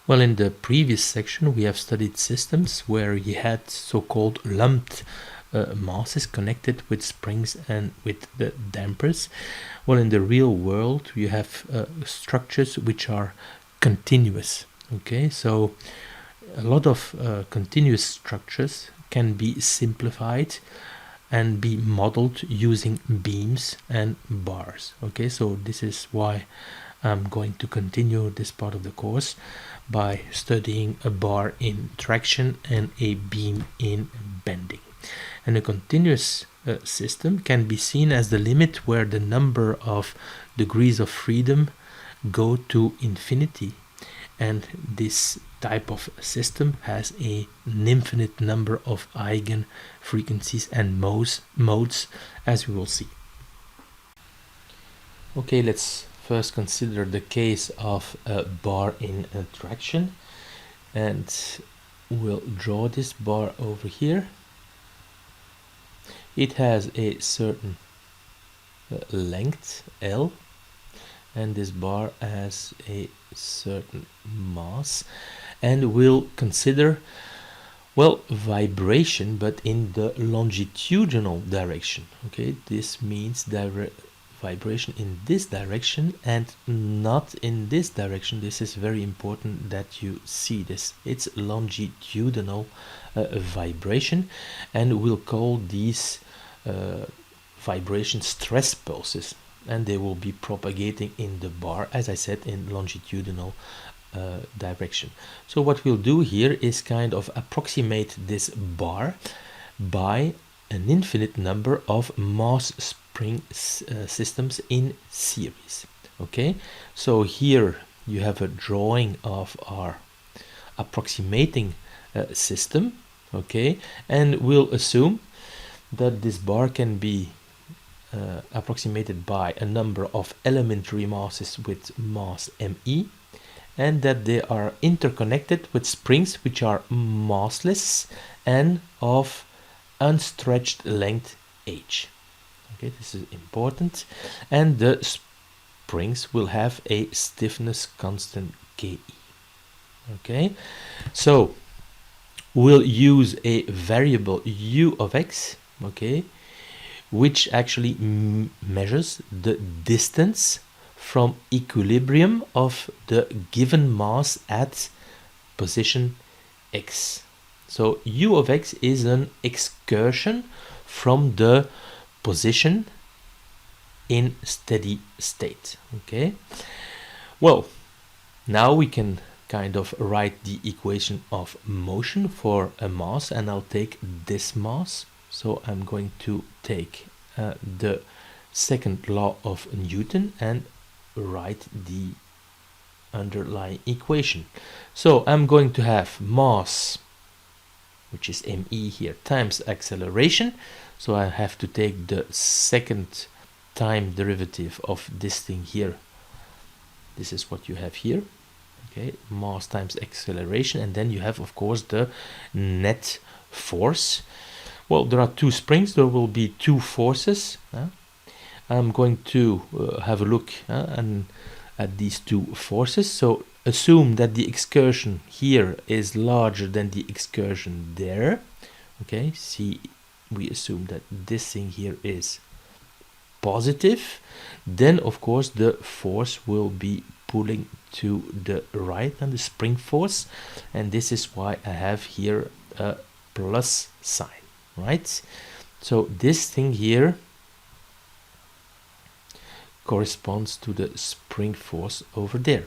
Well, in the previous section we have studied systems where you had so-called lumped masses connected with springs and with the dampers. Well, in the real world you have structures which are continuous. Okay, so a lot of continuous structures can be simplified and be modeled using beams and bars. Okay, so this is why I'm going to continue this part of the course by studying a bar in traction and a beam in bending. And a continuous system can be seen as the limit where the number of degrees of freedom go to infinity, and this type of system has an infinite number of eigen frequencies and modes, as we will see. Okay, let's first consider the case of a bar in traction, and we'll draw this bar over here. It has a certain length L, and this bar has a certain mass, and we'll consider, well, vibration, but in the longitudinal direction. Okay, this means vibration in this direction and not in this direction. This is very important that you see this. It's longitudinal vibration, and we'll call these vibration stress pulses, and they will be propagating in the bar, as I said, in longitudinal direction. So what we'll do here is kind of approximate this bar by an infinite number of mass spring systems in series. Okay, so here you have a drawing of our approximating system. Okay, and we'll assume that this bar can be approximated by a number of elementary masses with mass me, and that they are interconnected with springs which are massless and of unstretched length h. Okay, this is important, and the springs will have a stiffness constant ke. Okay, so we'll use a variable u of x, okay, which actually measures the distance from equilibrium of the given mass at position x. So u of x is an excursion from the position in steady state. Okay, well, now we can kind of write the equation of motion for a mass, and I'll take this mass. So I'm going to take the second law of Newton and write the underlying equation. So I'm going to have mass, which is me here, times acceleration. So I have to take the second time derivative of this thing here. This is what you have here. Okay, mass times acceleration, and then you have, of course, the net force. Well, there are two springs, there will be two forces. I'm going to have a look at these two forces. So assume that the excursion here is larger than the excursion there. Okay, see, we assume that this thing here is positive. Then, of course, the force will be pulling to the right, and the spring force, and this is why I have here a plus sign, right? So this thing here corresponds to the spring force over there.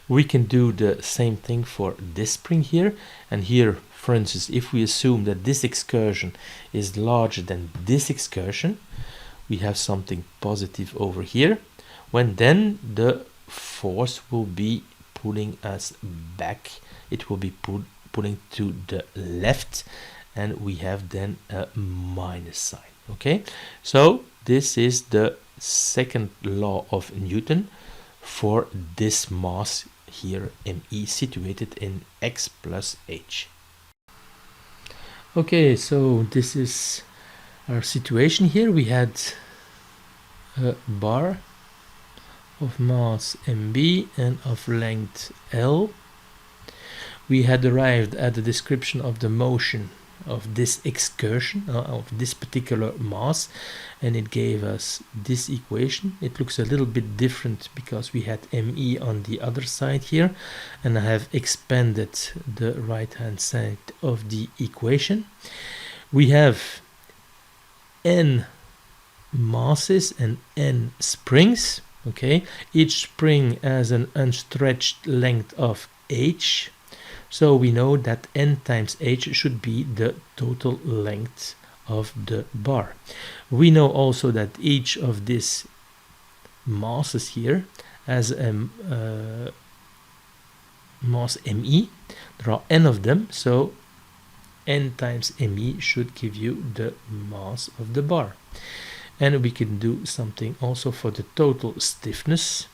We can do the same thing for this spring here, and here, for instance, if we assume that this excursion is larger than this excursion, we have something positive over here, when then the force will be pulling us back. It will be pulling to the left, and we have then a minus sign. Okay, so this is the second law of Newton for this mass here, me, situated in x plus h. Okay, so this is our situation here. We had a bar of mass mb and of length L, we had arrived at the description of the motion of this excursion, of this particular mass, and it gave us this equation. It looks a little bit different because we had ME on the other side here, and I have expanded the right hand side of the equation. We have N masses and N springs. Okay, each spring has an unstretched length of h. So we know that N times h should be the total length of the bar. We know also that each of these masses here has a mass ME. There are N of them, so N times ME should give you the mass of the bar. And we can do something also for the total stiffness.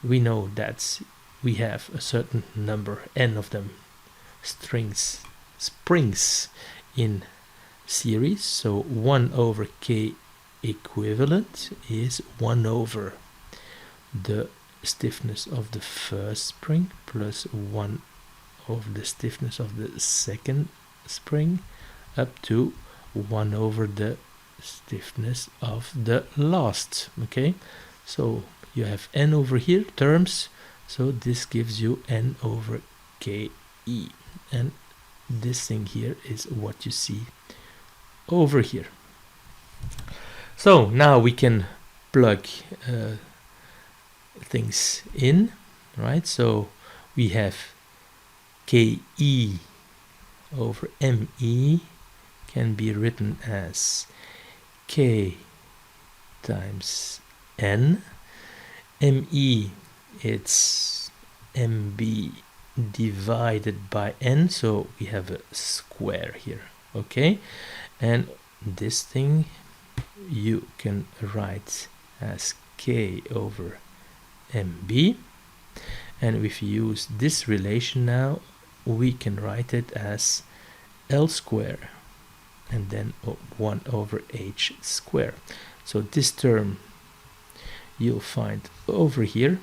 We know that we have a certain number, N of them, springs in series. So 1 over K equivalent is 1 over the stiffness of the first spring plus 1 over the stiffness of the second spring up to 1 over the stiffness of the last. Okay, so you have N over here terms, so this gives you N over KE, and this thing here is what you see over here. So now we can plug things in, right? So we have KE over ME can be written as K times N. ME, it's MB divided by N, so we have a square here. Okay, and this thing you can write as K over MB, and if you use this relation now, we can write it as L square and then 1 over h square. So this term you'll find over here,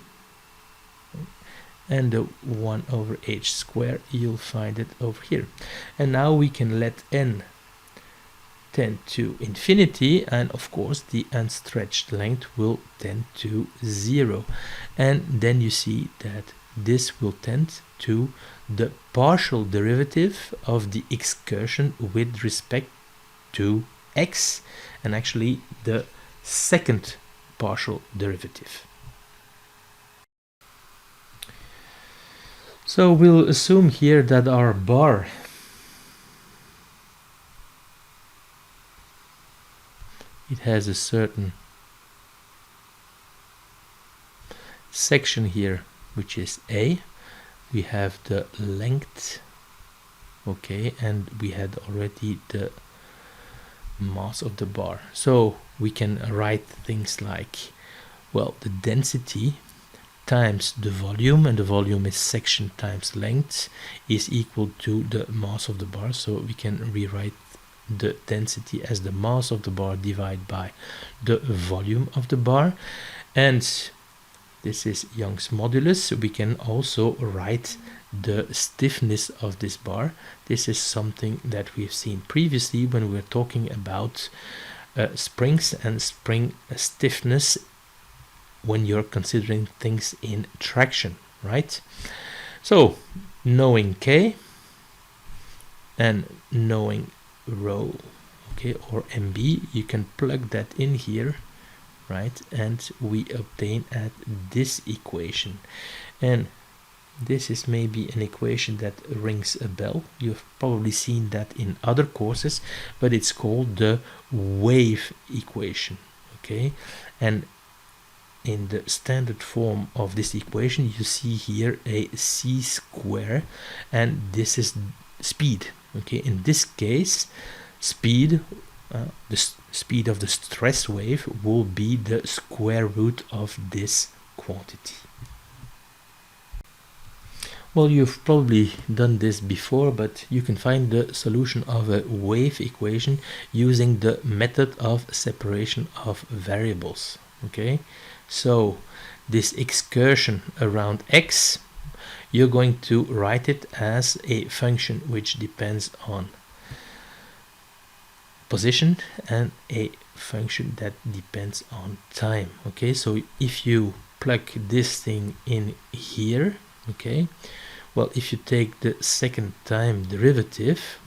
and the 1 over h square you'll find it over here. And now we can let N tend to infinity, and of course the unstretched length will tend to 0, and then you see that this will tend to the partial derivative of the excursion with respect to x, and actually the second partial derivative. So we'll assume here that our bar it has a certain section here which is A. We have the length, okay, and we had already the mass of the bar. So we can write things like, well, the density times the volume, and the volume is section times length, is equal to the mass of the bar. So we can rewrite the density as the mass of the bar divided by the volume of the bar, and this is Young's modulus. We can also write the stiffness of this bar. This is something that we've seen previously when we were talking about springs and spring stiffness when you're considering things in traction, right? So knowing K and knowing rho, okay, or MB, you can plug that in here, right? And we obtain at this equation, and this is maybe an equation that rings a bell. You've probably seen that in other courses, but it's called the wave equation, okay? And in the standard form of this equation, you see here a c square, and this is speed, okay? In this case, speed, the speed of the stress wave will be the square root of this quantity. Well, you've probably done this before, but you can find the solution of a wave equation using the method of separation of variables, okay? So this excursion around x, you're going to write it as a function which depends on position and a function that depends on time. Okay, so if you plug this thing in here, okay, well, if you take the second time derivative,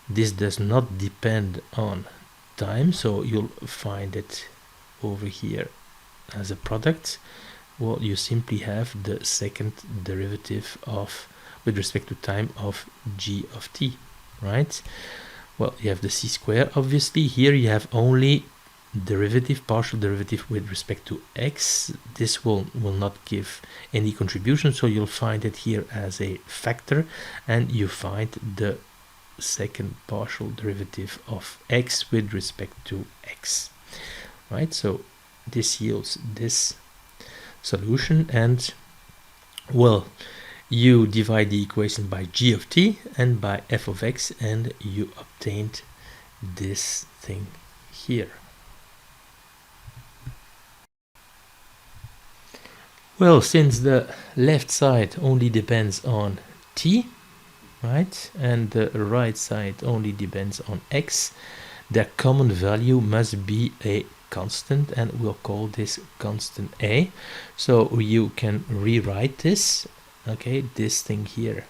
this does not depend on time, so you'll find it over here as a product. Well, you simply have the second derivative of, with respect to time, of g of t, right? Well, you have the c square, obviously. Here you have only derivative, partial derivative with respect to x. This will not give any contribution, so you'll find it here as a factor, and you find the second partial derivative of x with respect to x, right? So this yields this solution, and well, you divide the equation by g of t and by f of x, and you obtained this thing here. Well, since the left side only depends on t, right, and the right side only depends on x, their common value must be a constant, and we'll call this constant a. So you can rewrite this. Okay, this thing here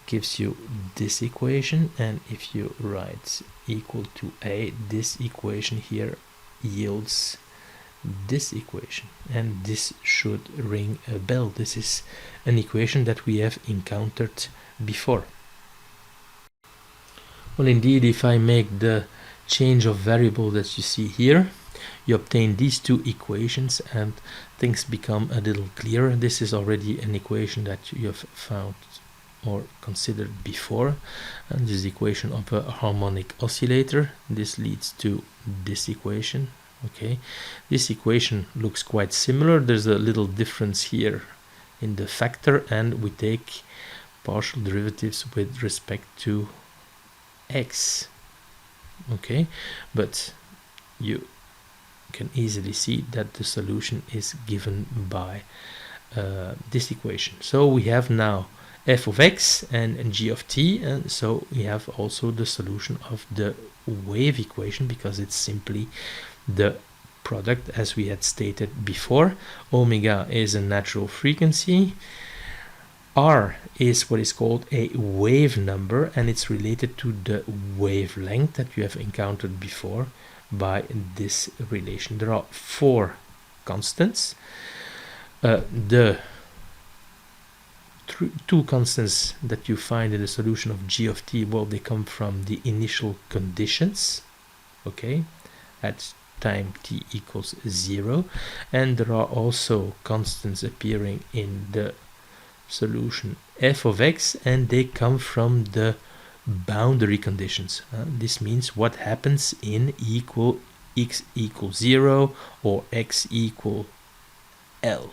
gives you this equation, and if you write equal to a, this equation here yields this equation, and this should ring a bell. This is an equation that we have encountered before. Well, indeed, if I make the change of variable that you see here, you obtain these two equations and things become a little clearer. This is already an equation that you have found or considered before, and this is the equation of a harmonic oscillator. This leads to this equation. Okay, this equation looks quite similar. There's a little difference here in the factor, and we take partial derivatives with respect to x. Okay, but you can easily see that the solution is given by this equation. So we have now f of x and g of t, and so we have also the solution of the wave equation, because it's simply the product as we had stated before. Omega is a natural frequency, r is what is called a wave number, and it's related to the wavelength that you have encountered before by this relation. There are four constants. The two constants that you find in the solution of g of t, well, they come from the initial conditions, okay, at time t equals 0, and there are also constants appearing in the solution f of x, and they come from the boundary conditions. This means what happens in x equals 0 or x equal L.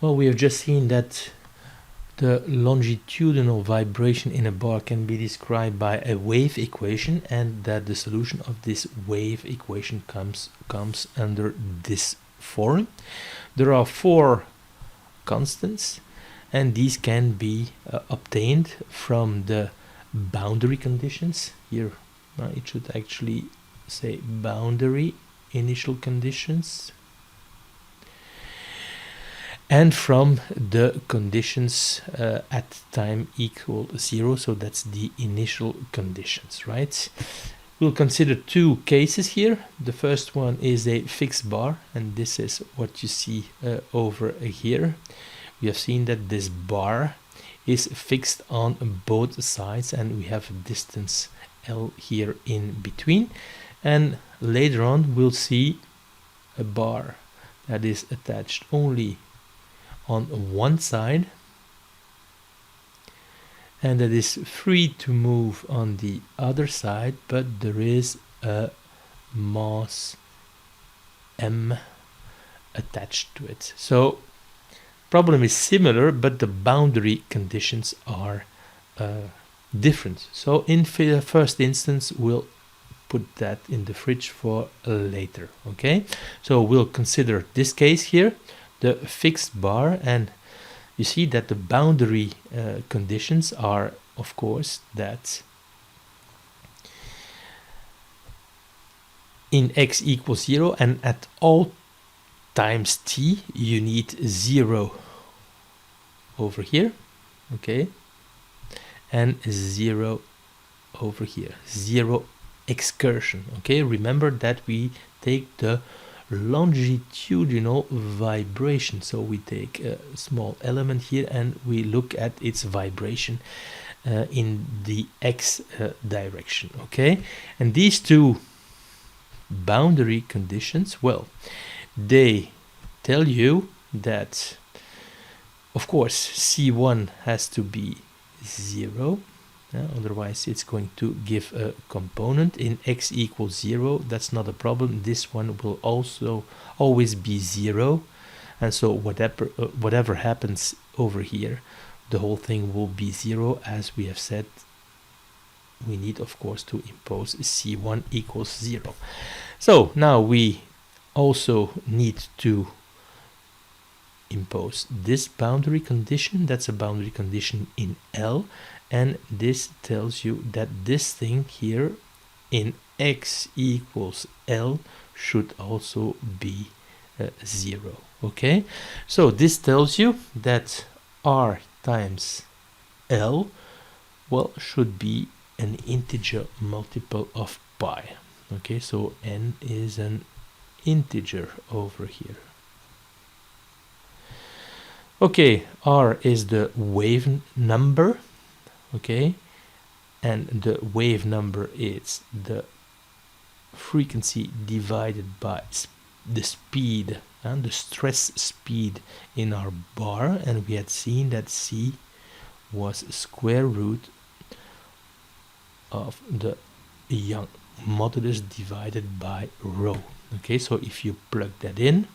Well, we have just seen that the longitudinal vibration in a bar can be described by a wave equation, and that the solution of this wave equation comes under this form. There are four constants, and these can be obtained from the boundary conditions. Here it should actually say boundary initial conditions, and from the conditions at time equal 0, so that's the initial conditions, right? We'll consider two cases here. The first one is a fixed bar, and this is what you see over here. We have seen that this bar is fixed on both sides, and we have a distance L here in between, and later on we'll see a bar that is attached only on one side, and that is free to move on the other side, but there is a mass m attached to it. So problem is similar, but the boundary conditions are different. So in the first instance, we'll put that in the fridge for later. Okay, so we'll consider this case here. the fixed bar, and you see that the boundary conditions are, of course, that in x equals 0 and at all times t you need 0 over here, okay, and 0 over here, 0 excursion, okay. Remember that we take the longitudinal vibration, so we take a small element here and we look at its vibration in the x direction, okay. And these two boundary conditions, well, they tell you that, of course, C1 has to be 0, otherwise it's going to give a component in x equals 0. That's not a problem. This one will also always be 0, and so whatever happens over here, the whole thing will be 0. As we have said, we need, of course, to impose C1 equals 0. So now we also need to impose this boundary condition. That's a boundary condition in L, and this tells you that this thing here in x equals L should also be 0, okay. So this tells you that R times L, well, should be an integer multiple of pi, okay. So n is an integer over here. Okay, R is the wave number, okay, and the wave number is the frequency divided by the speed and the stress speed in our bar, and we had seen that C was square root of the Young modulus divided by rho, okay. So if you plug that in,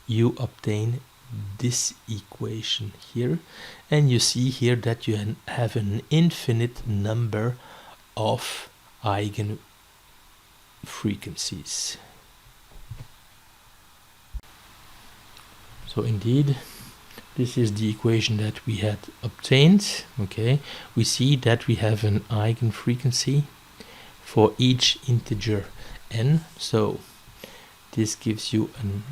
you obtain this equation here, and you see here that you have an infinite number of eigen frequencies. So indeed, this is the equation that we had obtained, okay. We see that we have an eigen frequency for each integer n, so this gives you an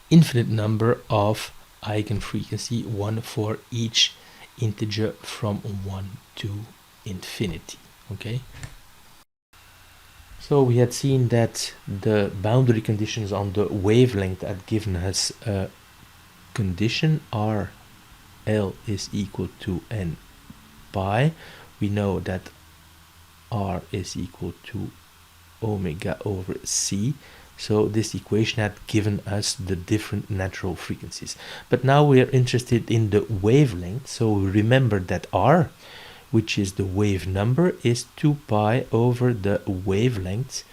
infinite number of eigenfrequency, one for each integer from 1 to infinity, okay. So we had seen that the boundary conditions on the wavelength had given us a condition R L is equal to n pi. We know that R is equal to omega over c. So this equation had given us the different natural frequencies. But now we are interested in the wavelength. So remember that R, which is the wave number, is 2 pi over the wavelength.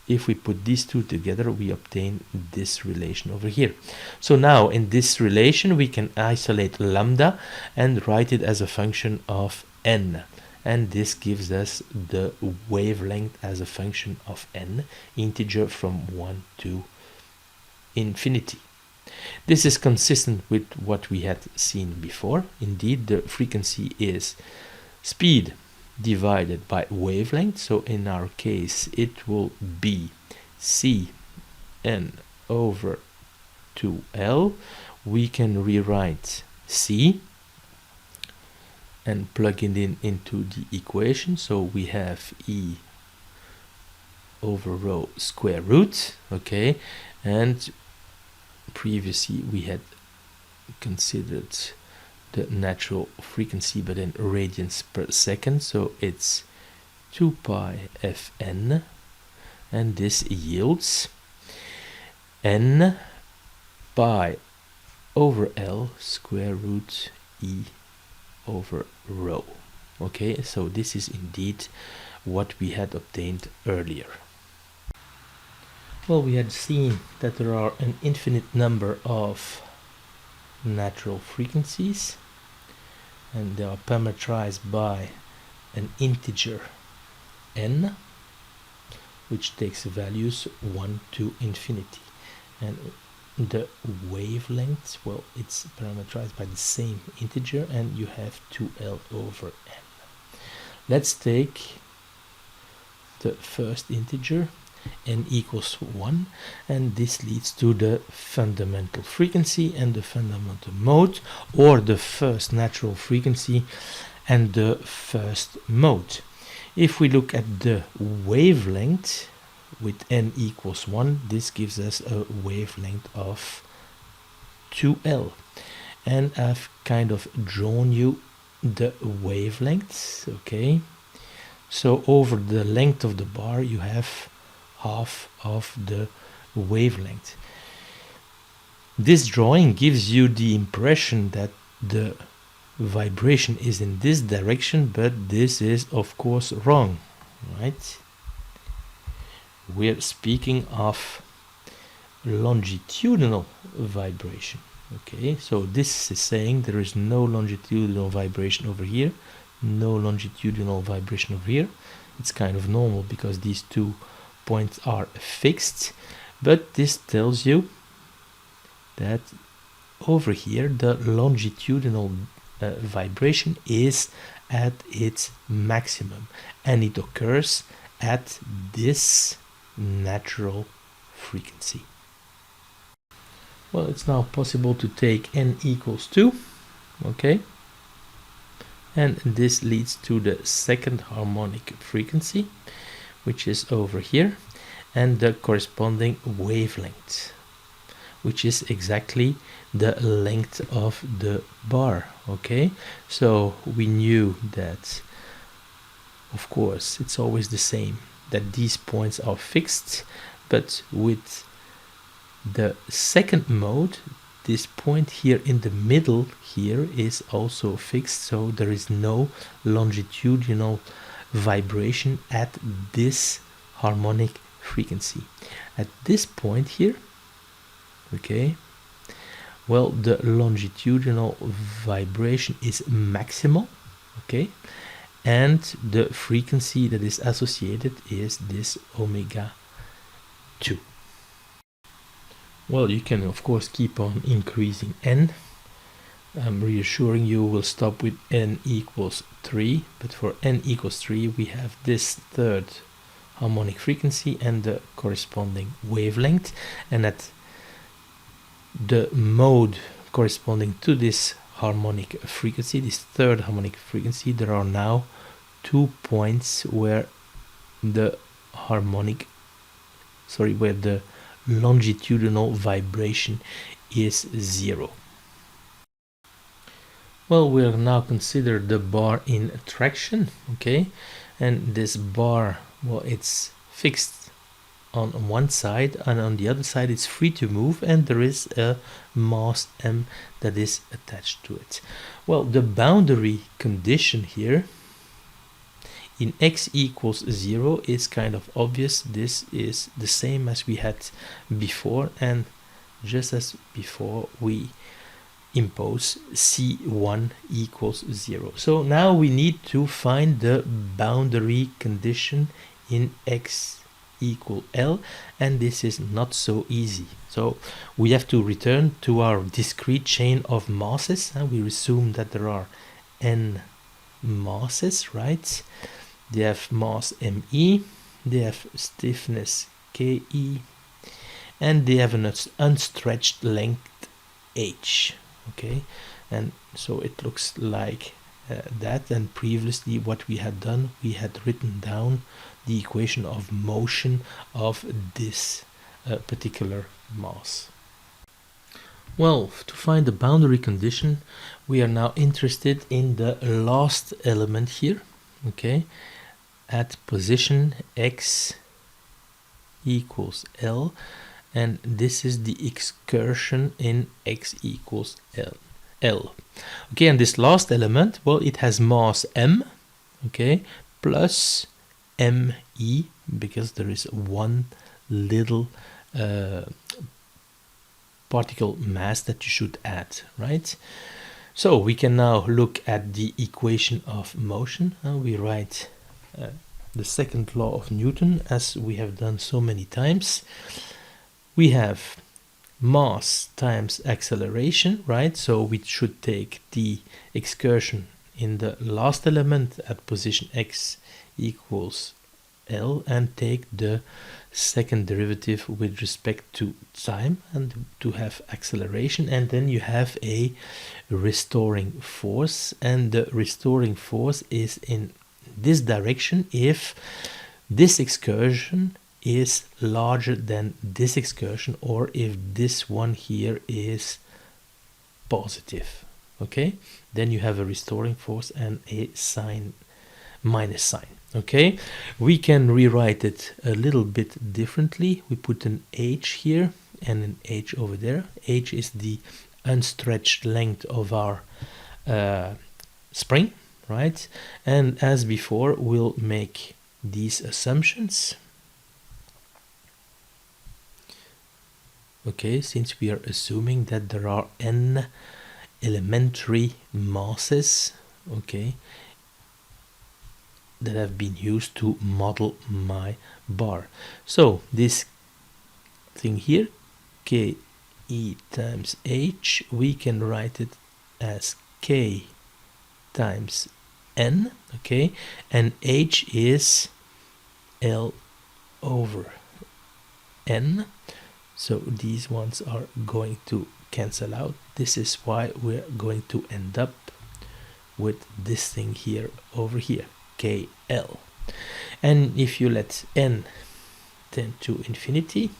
If we put these two together, we obtain this relation over here. So now in this relation, we can isolate lambda and write it as a function of n. And this gives us the wavelength as a function of n, integer from 1 to infinity. This is consistent with what we had seen before. Indeed, the frequency is speed divided by wavelength. So in our case, it will be Cn over 2L. We can rewrite C and plug it in into the equation. So we have E over rho square root, okay, and previously we had considered the natural frequency but in radians per second, so it's 2 pi Fn, and this yields n pi over L square root E over rho. Okay, so this is indeed what we had obtained earlier. Well, we had seen that there are an infinite number of natural frequencies, and they are parameterized by an integer n. which takes values 1 to infinity. And the wavelength, well, it's parameterized by the same integer, and you have 2L over n. Let's take the first integer, n equals 1, and this leads to the fundamental frequency and the fundamental mode, or the first natural frequency and the first mode. If we look at the wavelength with n equals 1, this gives us a wavelength of 2L. And I've kind of drawn you the wavelengths, okay? So over the length of the bar you have half of the wavelength. This drawing gives you the impression that the vibration is in this direction, but this is of course wrong, right? We're speaking of longitudinal vibration. Okay, so this is saying there is no longitudinal vibration over here, no longitudinal vibration over here. It's kind of normal because these two points are fixed, but this tells you that over here the longitudinal vibration is at its maximum, and it occurs at this natural frequency. Well, it's now possible to take n equals 2, okay, and this leads to the second harmonic frequency, which is over here, and the corresponding wavelength, which is exactly the length of the bar. Okay, so we knew that, of course, it's always the same, that these points are fixed, but with the second mode, this point here in the middle here is also fixed, so there is no longitudinal vibration at this harmonic frequency. At this point here, okay, well, the longitudinal vibration is maximal, okay, and the frequency that is associated is this omega 2. Well, you can of course keep on increasing n. I'm reassuring you we'll stop with n equals 3, but for n equals 3 we have this third harmonic frequency and the corresponding wavelength, and at the mode corresponding to this harmonic frequency, this third harmonic frequency, there are now 2 points where the longitudinal vibration is 0. Well, we'll now consider the bar in traction, okay, and this bar, well, it's fixed on one side, and on the other side it's free to move, and there is a mass m that is attached to it. Well, the boundary condition here in x equals 0 is kind of obvious. This is the same as we had before, and just as before we impose c1 equals 0. So now we need to find the boundary condition in x equal L, and this is not so easy. So we have to return to our discrete chain of masses, and we assume that there are n masses, right? They have mass ME, they have stiffness KE, and they have an unstretched length H. Okay, and so it looks like that. And previously what we had done, we had written down the equation of motion of this particular mass. Well, to find the boundary condition, we are now interested in the last element here, okay, at position x equals L, and this is the excursion in x equals L. Okay, and this last element, well, it has mass m, okay, plus me, because there is one little particle mass that you should add, right? So we can now look at the equation of motion. We write the second law of Newton, as we have done so many times. We have mass times acceleration, right? So we should take the excursion in the last element at position x equals L and take the second derivative with respect to time and to have acceleration, and then you have a restoring force, and the restoring force is in this direction if this excursion is larger than this excursion, or if this one here is positive. Okay, then you have a restoring force and a sign, minus sign. Okay, we can rewrite it a little bit differently. We put an h here and an h over there. H is the unstretched length of our spring, right? And as before, we'll make these assumptions. Okay, since we are assuming that there are n elementary masses, okay, that have been used to model my bar. So this thing here, Ke times h, we can write it as K times n, okay, and h is L over n. So these ones are going to cancel out. This is why we're going to end up with this thing here over here, KL. And if you let n tend to infinity,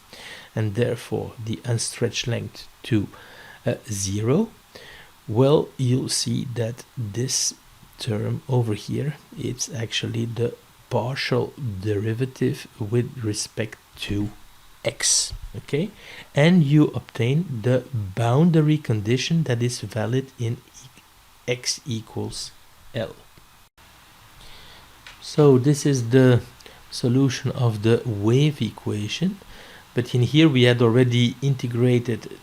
and therefore the unstretched length to 0, well, you'll see that this term over here, it's actually the partial derivative with respect to x, okay, and you obtain the boundary condition that is valid in x equals L. So this is the solution of the wave equation, but in here we had already integrated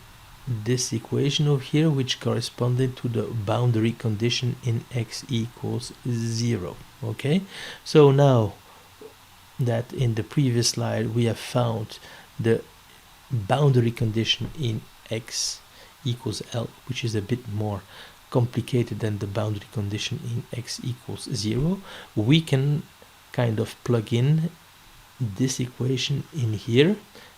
this equation over here, which corresponded to the boundary condition in x equals 0. Okay, so now that in the previous slide we have found the boundary condition in x equals L, which is a bit more complicated than the boundary condition in x equals 0, we can kind of plug in this equation in here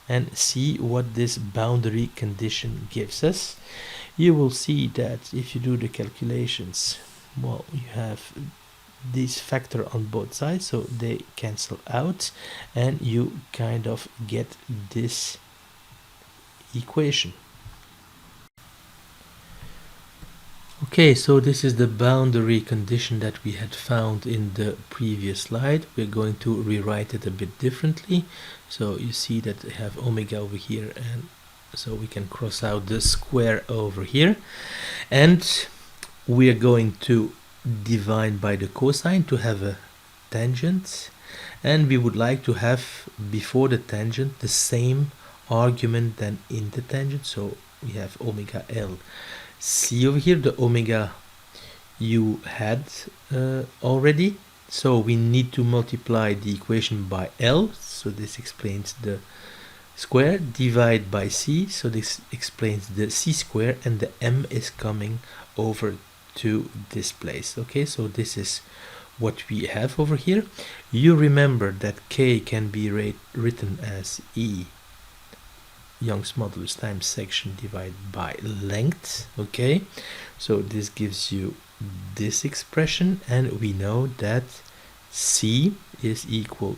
and see what this boundary condition gives us. You will see that if you do the calculations, well, you have this factor on both sides, so they cancel out and you kind of get this equation. Okay, so this is the boundary condition that we had found in the previous slide. We're going to rewrite it a bit differently. So you see that we have omega over here, and so we can cross out the square over here, and we are going to divide by the cosine to have a tangent, and we would like to have before the tangent the same argument than in the tangent. So we have omega L C over here. The omega you had already, so we need to multiply the equation by L, so this explains the square, divide by C, so this explains the C square, and the M is coming over to this place. Okay, so this is what we have over here. You remember that K can be written as E Young's modulus times section divided by length. Okay, so this gives you this expression, and we know that C is equal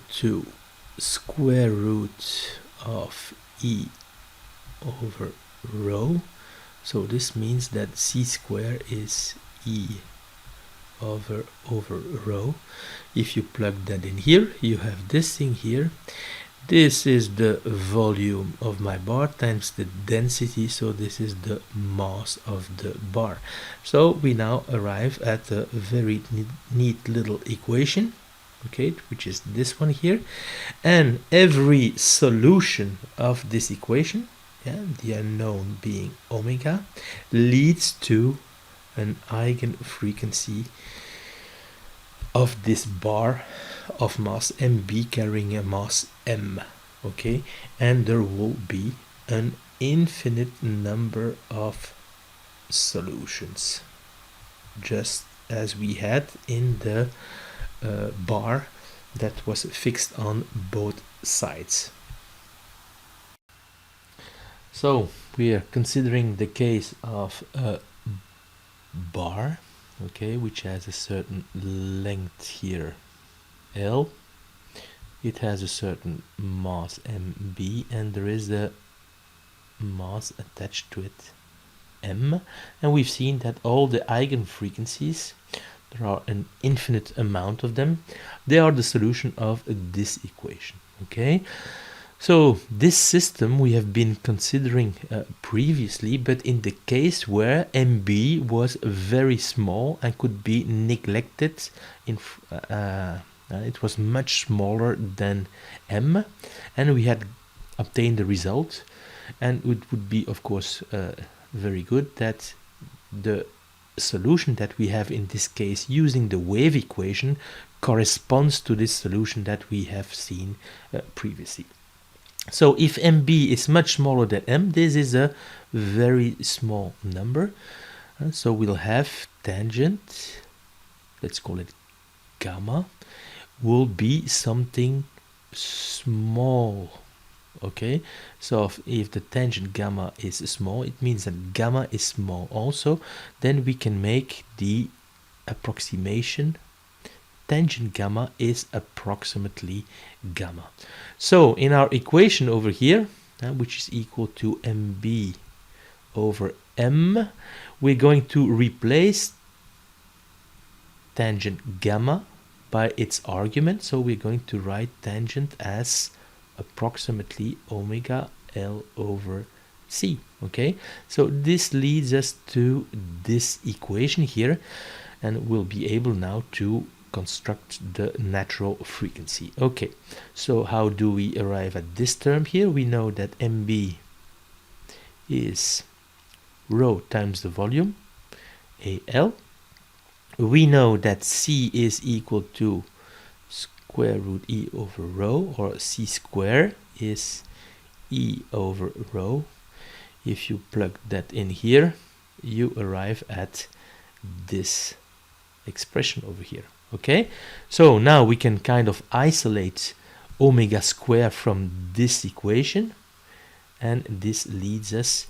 to square root of E over rho. So this means that C square is E over rho. If you plug that in here, you have this thing here. This is the volume of my bar times the density, so this is the mass of the bar. So we now arrive at a very neat little equation, okay, which is this one here, and every solution of this equation the unknown being omega, leads to an eigenfrequency of this bar of mass mb carrying a mass m. Okay, and there will be an infinite number of solutions, just as we had in the bar that was fixed on both sides. So we are considering the case of a bar, okay, which has a certain length here, L. It has a certain mass mb, and there is a mass attached to it, m. And we've seen that all the eigenfrequencies, there are an infinite amount of them, they are the solution of this equation. Okay, so this system we have been considering previously, but in the case where mb was very small and could be neglected, it was much smaller than m, and we had obtained the result, and it would be of course very good that the solution that we have in this case using the wave equation corresponds to this solution that we have seen previously. So if mb is much smaller than m, this is a very small number, so we'll have tangent, let's call it gamma, will be something small. Okay, so if the tangent gamma is small, it means that gamma is small also. Then we can make the approximation tangent gamma is approximately gamma. So in our equation over here, which is equal to mb over m, we're going to replace tangent gamma by its argument. So we're going to write tangent as approximately omega L over C. Okay, so this leads us to this equation here, and we'll be able now to construct the natural frequency. Okay, so how do we arrive at this term here? We know that mb is rho times the volume, AL. We know that C is equal to square root E over rho, or C square is E over rho. If you plug that in here, you arrive at this expression over here. Okay, so now we can kind of isolate omega square from this equation, and this leads us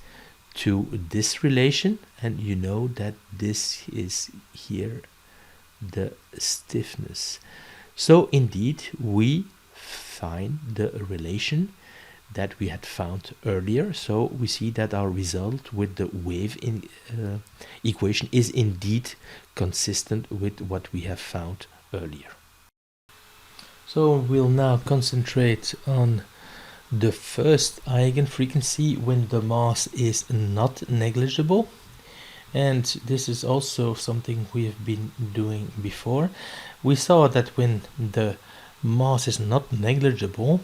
to this relation, and you know that this is here the stiffness. So indeed we find the relation that we had found earlier. So we see that our result with the wave equation is indeed consistent with what we have found earlier. So we'll now concentrate on the first eigenfrequency when the mass is not negligible. And this is also something we have been doing before. We saw that when the mass is not negligible,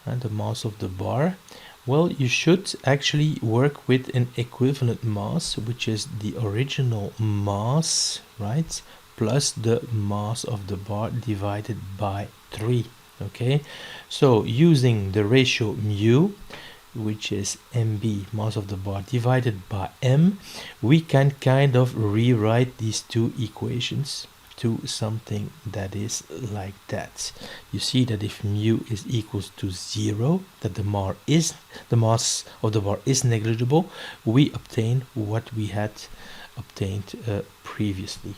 and the mass of the bar, well, you should actually work with an equivalent mass, which is the original mass, right, plus the mass of the bar divided by 3. Okay, so using the ratio mu, which is mb, mass of the bar, divided by m, we can kind of rewrite these two equations to something that is like that. You see that if mu is equals to 0, that the mass of the bar is negligible, we obtain what we had obtained previously.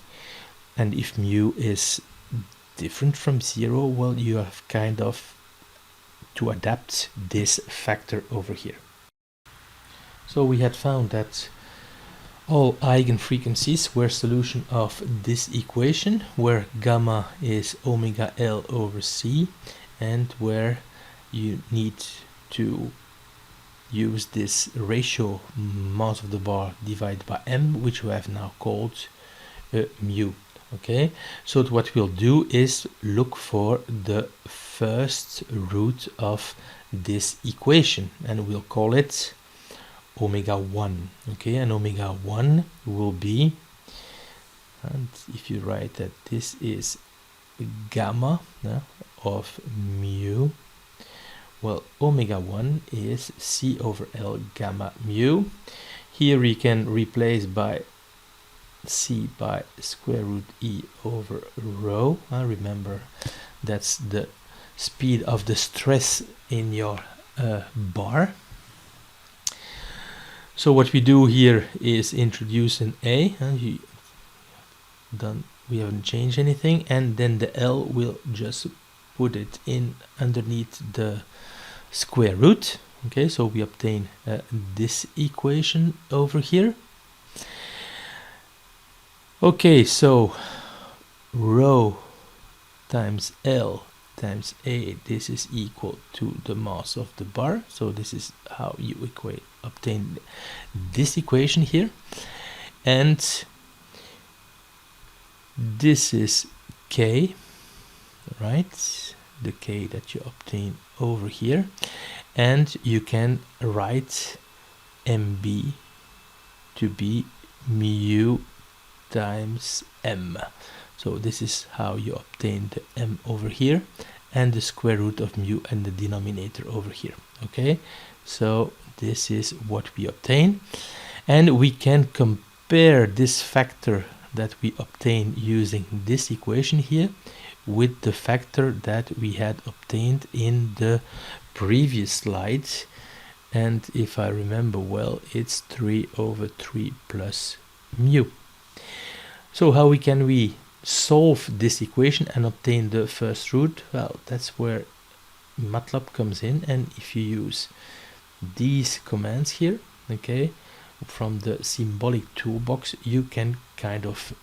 And if mu is different from 0, well, you have kind of to adapt this factor over here. So we had found that all eigenfrequencies were solution of this equation, where gamma is omega L over C, and where you need to use this ratio mass of the bar divided by m, which we have now called mu. Okay, so what we'll do is look for the first root of this equation, and we'll call it omega 1. Okay, and omega 1 will be, and if you write that this is gamma of mu, well, omega 1 is C over L gamma mu. Here we can replace by C by square root E over rho. Remember, that's the speed of the stress in your bar. So what we do here is introduce an A, and we haven't changed anything, and then the L will just put it in underneath the square root. Okay, so we obtain this equation over here. Okay, so rho times L times A, this is equal to the mass of the bar. So this is how you obtain this equation here. And this is K, right? The K that you obtain over here. And you can write MB to be mu times M. So this is how you obtain the M over here and the square root of mu and the denominator over here. Okay, so this is what we obtain, and we can compare this factor that we obtain using this equation here with the factor that we had obtained in the previous slide, and if I remember well, it's 3 over 3 plus mu. So how can we solve this equation and obtain the first root? Well, that's where MATLAB comes in, and if you use these commands here, okay, from the symbolic toolbox, you can kind of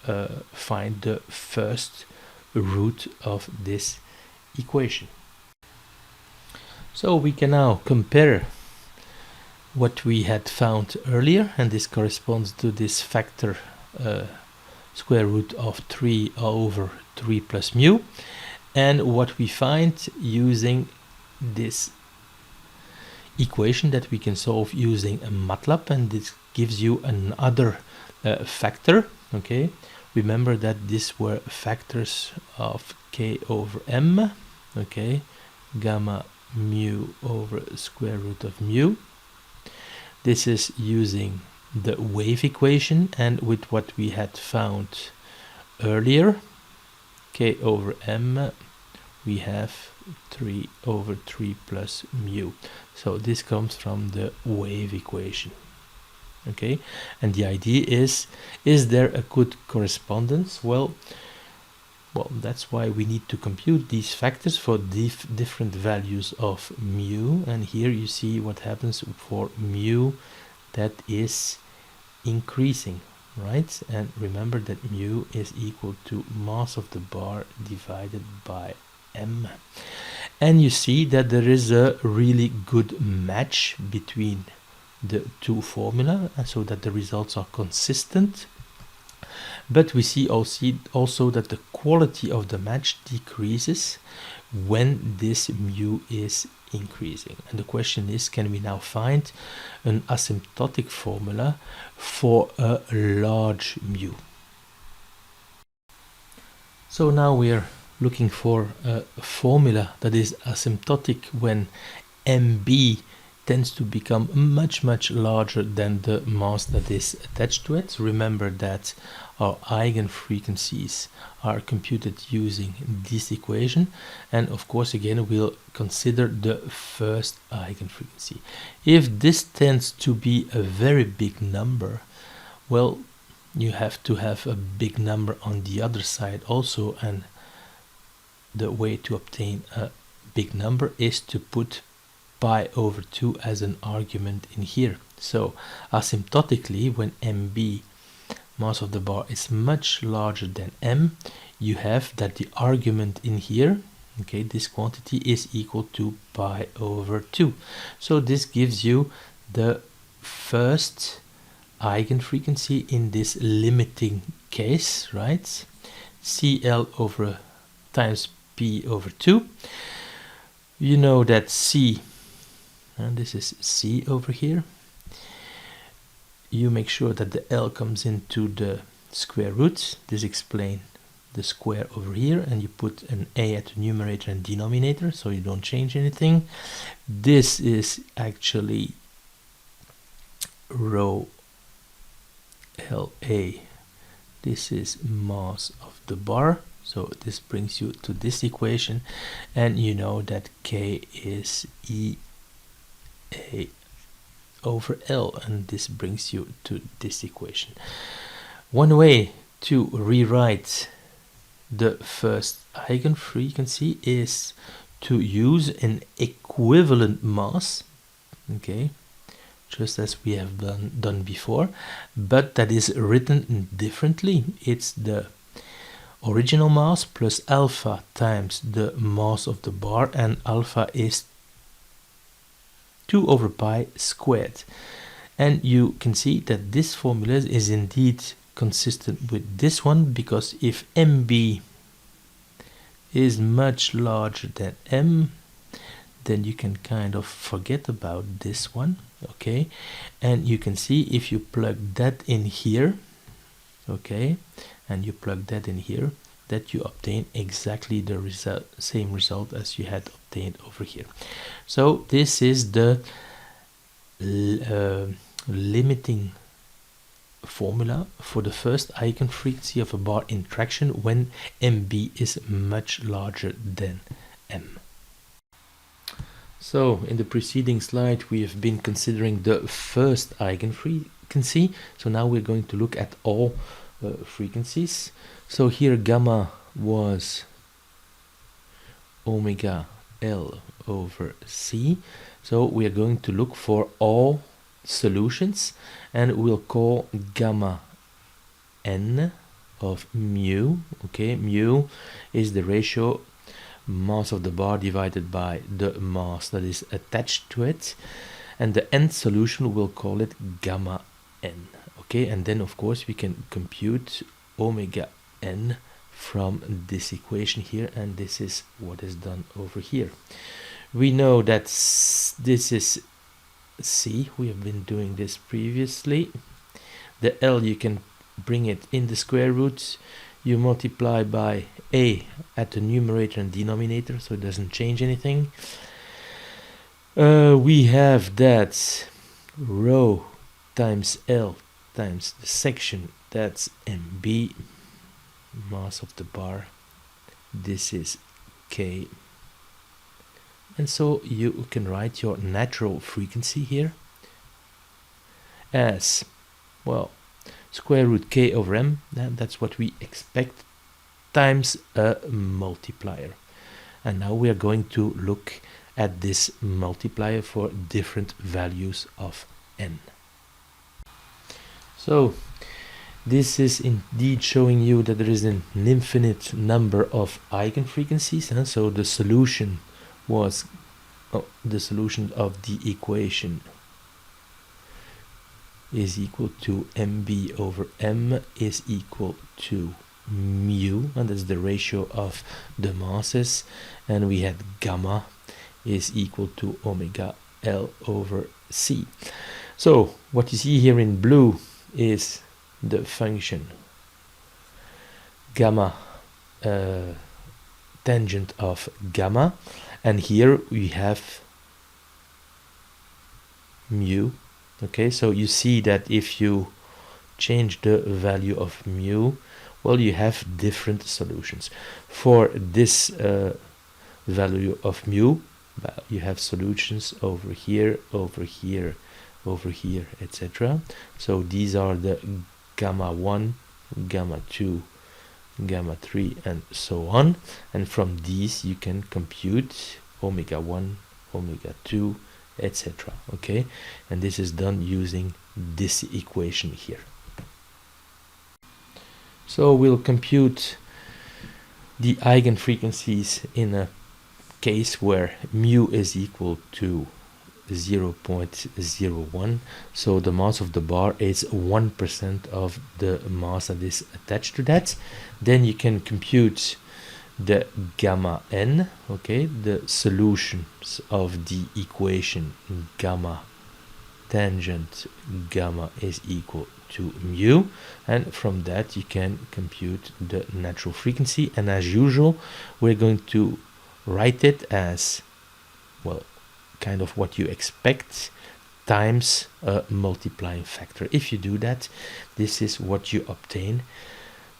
find the first root of this equation. So we can now compare what we had found earlier, and this corresponds to this factor square root of 3 over 3 plus mu, and what we find using this equation that we can solve using a MATLAB, and this gives you another factor. Okay, remember that these were factors of K over M, okay, gamma mu over square root of mu. This is using the wave equation, and with what we had found earlier, K over M, we have 3 over 3 plus mu. So this comes from the wave equation. Okay, and the idea is there a good correspondence? Well, that's why we need to compute these factors for different values of mu, and here you see what happens for mu that is increasing, right? And remember that mu is equal to mass of the bar divided by m, and you see that there is a really good match between the two formula, so that the results are consistent. But we see also that the quality of the match decreases when this mu is increasing. And the question is, can we now find an asymptotic formula for a large mu? So now we are looking for a formula that is asymptotic when MB tends to become much larger than the mass that is attached to it. Remember that our eigenfrequencies are computed using this equation, and of course again we'll consider the first eigenfrequency. If this tends to be a very big number, well, you have to have a big number on the other side also, and the way to obtain a big number is to put pi over 2 as an argument in here. So asymptotically, when MB, mass of the bar, is much larger than m, you have that the argument in here, okay, this quantity is equal to pi over 2. So this gives you the first eigenfrequency in this limiting case, right? CL over times P over 2. You know that C, and this is C over here, you make sure that the L comes into the square root. This explains the square over here, and you put an A at the numerator and denominator, so you don't change anything. This is actually rho LA. This is mass of the bar, so this brings you to this equation, and you know that K is EA over L, and this brings you to this equation. One way to rewrite the first eigenfrequency is to use an equivalent mass, okay, just as we have done before, but that is written differently. It's the original mass plus alpha times the mass of the bar, and alpha is 2 over pi squared. And you can see that this formula is indeed consistent with this one, because if MB is much larger than M, then you can kind of forget about this one, okay? And you can see if you plug that in here, okay, and you plug that in here, that you obtain exactly the same result as you had obtained over here. So this is the limiting formula for the first eigenfrequency of a bar in traction when MB is much larger than M. So in the preceding slide we have been considering the first eigenfrequency, so now we're going to look at all frequencies. So here gamma was omega L over C, so we are going to look for all solutions, and we'll call gamma n of mu, okay, mu is the ratio mass of the bar divided by the mass that is attached to it, and the nth solution we'll call it gamma n, okay, and then of course we can compute omega n from this equation here, and this is what is done over here. We know that this is C, we have been doing this previously. The L, you can bring it in the square root, you multiply by A at the numerator and denominator, so it doesn't change anything. We have that rho times L times the section, that's MB, mass of the bar, this is K. And so you can write your natural frequency here as, well, square root K over M, that's what we expect, times a multiplier. And now we are going to look at this multiplier for different values of N. So this is indeed showing you that there is an infinite number of eigenfrequencies, and so the solution was the solution of the equation is equal to MB over M is equal to mu, and that's the ratio of the masses, and we had gamma is equal to omega L over C. So what you see here in blue is the function gamma tangent of gamma, and here we have mu, okay, so you see that if you change the value of mu, well, you have different solutions. For this value of mu, well, you have solutions over here, over here, over here, etc. So these are the gamma 1, gamma 2, gamma 3, and so on, and from these you can compute omega 1, omega 2, etc. okay, and this is done using this equation here. So we'll compute the eigenfrequencies in a case where mu is equal to 0.01, so the mass of the bar is 1% of the mass that is attached to that. Then you can compute the gamma n, okay, the solutions of the equation gamma tangent gamma is equal to mu, and from that you can compute the natural frequency. And as usual, we're going to write it as, well, kind of what you expect times a multiplying factor. If you do that, this is what you obtain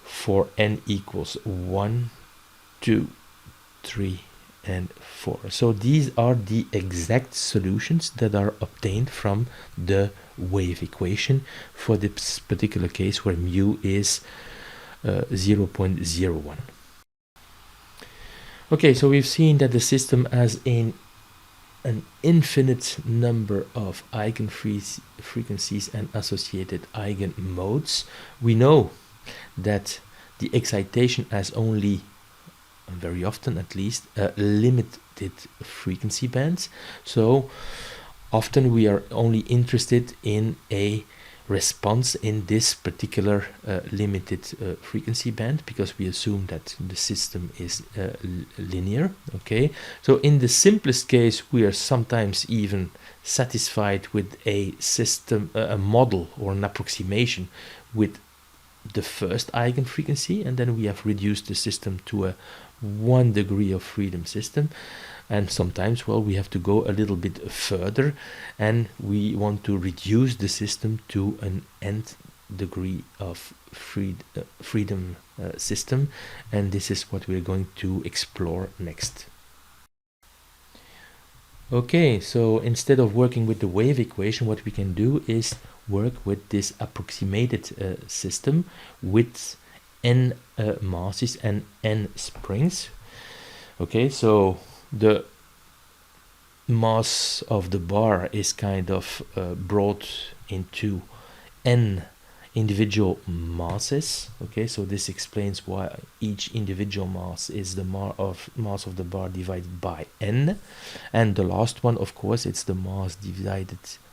for n equals 1, 2, 3, and 4. So these are the exact solutions that are obtained from the wave equation for this particular case where mu is 0.01. Okay, so we've seen that the system has an infinite number of eigenfrequencies and associated eigenmodes. We know that the excitation has only, very often at least, limited frequency bands. So often we are only interested in a response in this particular limited frequency band, because we assume that the system is linear. Okay, so in the simplest case we are sometimes even satisfied with a system, a model or an approximation with the first eigenfrequency, and then we have reduced the system to a 1 degree of freedom system. And sometimes, well, we have to go a little bit further and we want to reduce the system to an nth degree of freedom system, and this is what we're going to explore next. Okay, so instead of working with the wave equation, what we can do is work with this approximated system with n masses and n springs. Okay, so the mass of the bar is kind of brought into n individual masses. Okay, so this explains why each individual mass is the mass of the bar divided by n, and the last one, of course, it's the mass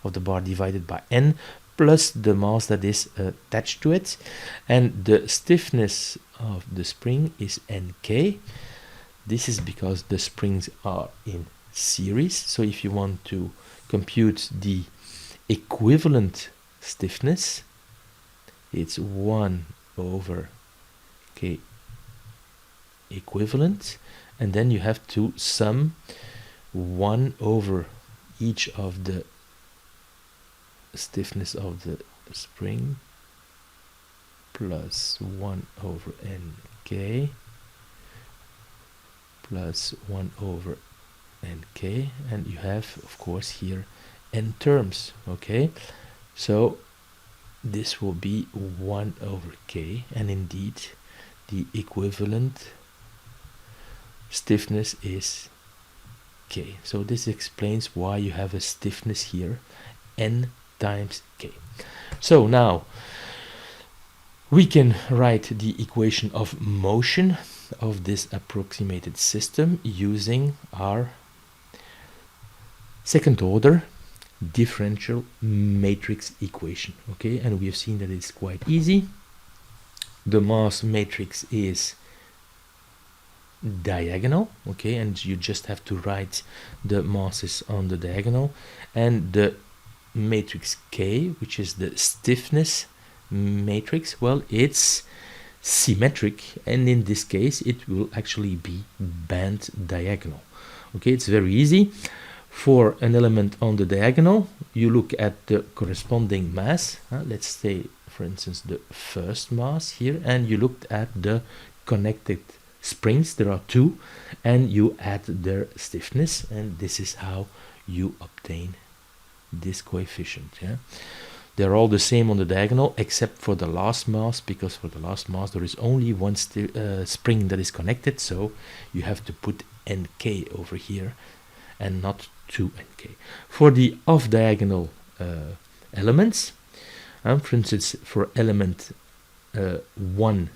of the bar divided by n plus the mass that is attached to it, and the stiffness of the spring is nk. This is because the springs are in series. So if you want to compute the equivalent stiffness, it's 1 over k equivalent, and then you have to sum 1 over each of the stiffness of the spring plus 1 over nk plus 1 over nk, and you have, of course, here n terms. Okay, so this will be 1 over k, and indeed the equivalent stiffness is k. So this explains why you have a stiffness here, n times k. So now we can write the equation of motion of this approximated system using our second order differential matrix equation. Okay, and we have seen that it's quite easy. The mass matrix is diagonal. Okay, and you just have to write the masses on the diagonal, and the matrix K, which is the stiffness matrix, well, it's symmetric, and in this case it will actually be band diagonal. Okay, it's very easy. For an element on the diagonal, you look at the corresponding mass. Let's say, for instance, the first mass here, and you looked at the connected springs. There are 2, and you add their stiffness, and this is how you obtain this coefficient. Yeah, they're all the same on the diagonal except for the last mass, because for the last mass there is only one spring that is connected, so you have to put nk over here and not 2nk. For the off diagonal elements, for instance, for element 1,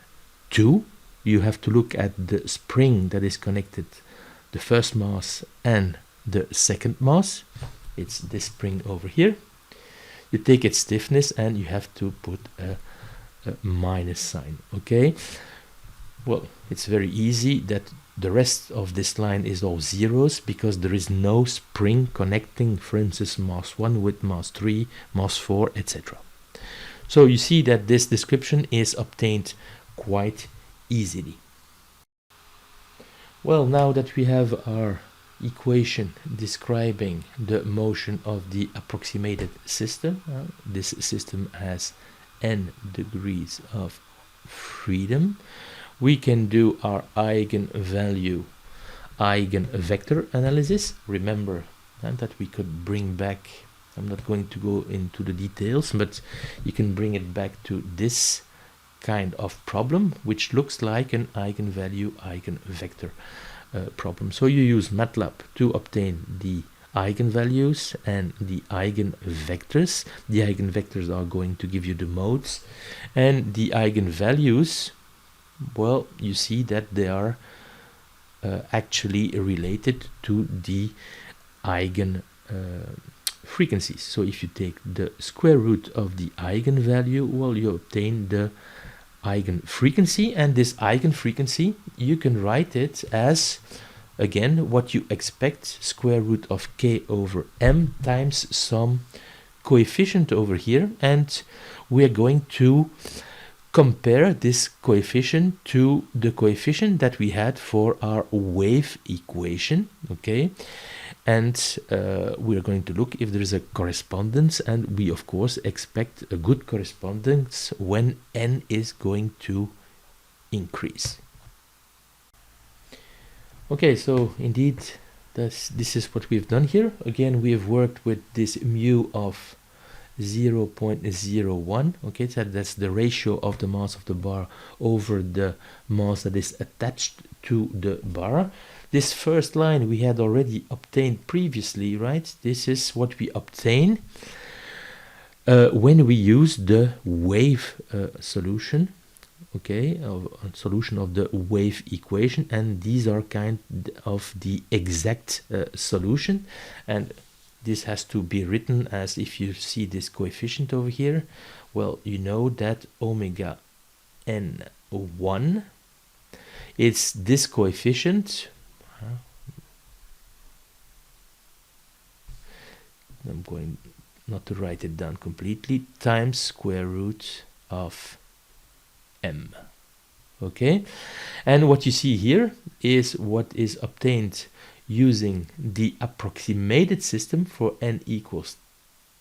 2, you have to look at the spring that is connected, the first mass and the second mass. It's this spring over here. You take its stiffness and you have to put a minus sign. Okay, Well, it's very easy that the rest of this line is all zeros because there is no spring connecting, for instance, mass 1 with mass 3, mass 4, etc. So you see that this description is obtained quite easily. Well, now that we have our equation describing the motion of the approximated system, this system has n degrees of freedom, we can do our eigenvalue eigenvector analysis. Remember that we could bring back, I'm not going to go into the details, but you can bring it back to this kind of problem, which looks like an eigenvalue eigenvector problem. So you use MATLAB to obtain the eigenvalues and the eigenvectors. The eigenvectors are going to give you the modes, and the eigenvalues, well, you see that they are actually related to the eigen frequencies. So if you take the square root of the eigenvalue, well, you obtain the eigenfrequency, and this eigenfrequency, you can write it as, again, what you expect, square root of k over m times some coefficient over here, and we are going to compare this coefficient to the coefficient that we had for our wave equation, okay? And we're going to look if there is a correspondence, and we of course expect a good correspondence when n is going to increase. Okay, so indeed this is what we've done here. Again, we have worked with this mu of 0.01. okay, so that's the ratio of the mass of the bar over the mass that is attached to the bar. This first line we had already obtained previously, right? This is what we obtain when we use the wave solution, okay, solution of the wave equation, and these are kind of the exact solution, and this has to be written as, if you see this coefficient over here, well, you know that omega n1 is this coefficient. I'm going not to write it down completely, times square root of m. Okay, and what you see here is what is obtained using the approximated system for n equals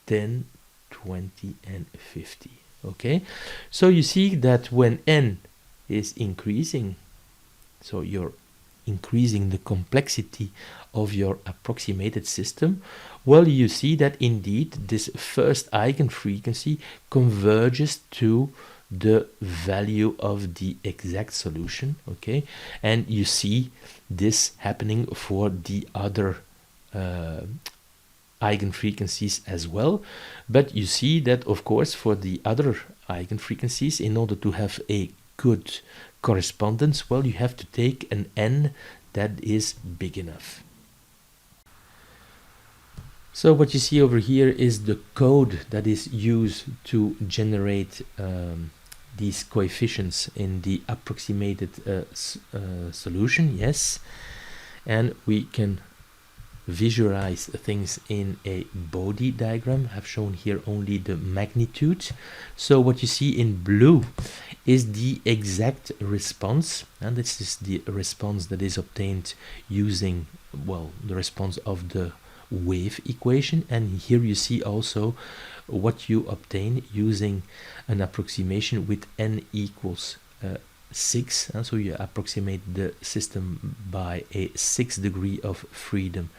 10, 20, and 50. Okay, so you see that when n is increasing, so you're increasing the complexity of your approximated system, well, you see that indeed this first eigenfrequency converges to the value of the exact solution, okay, and you see this happening for the other eigenfrequencies as well. But you see that, of course, for the other eigenfrequencies, in order to have a good correspondence, well, you have to take an n that is big enough. So what you see over here is the code that is used to generate these coefficients in the approximated solution, yes, and we can visualize things in a body diagram. I've shown here only the magnitude. So what you see in blue is the exact response, and this is the response that is obtained using, well, the response of the wave equation, and here you see also what you obtain using an approximation with n equals 6, and so you approximate the system by a 6 degree of freedom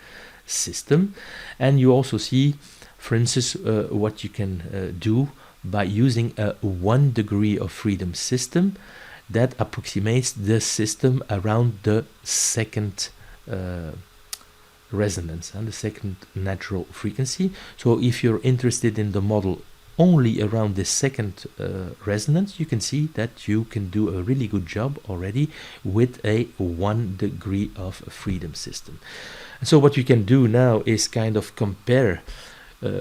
system. And you also see, for instance, what you can do by using a 1 degree of freedom system that approximates the system around the second resonance and the second natural frequency. So if you're interested in the model only around the second resonance, you can see that you can do a really good job already with a 1 degree of freedom system. And so what you can do now is kind of compare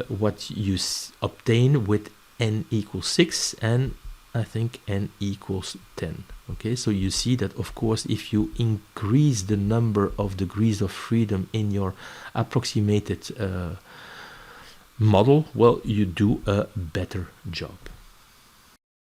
what you obtain with n equals 6 and I think n equals 10. Okay, so you see that of course if you increase the number of degrees of freedom in your approximated model, well, you do a better job.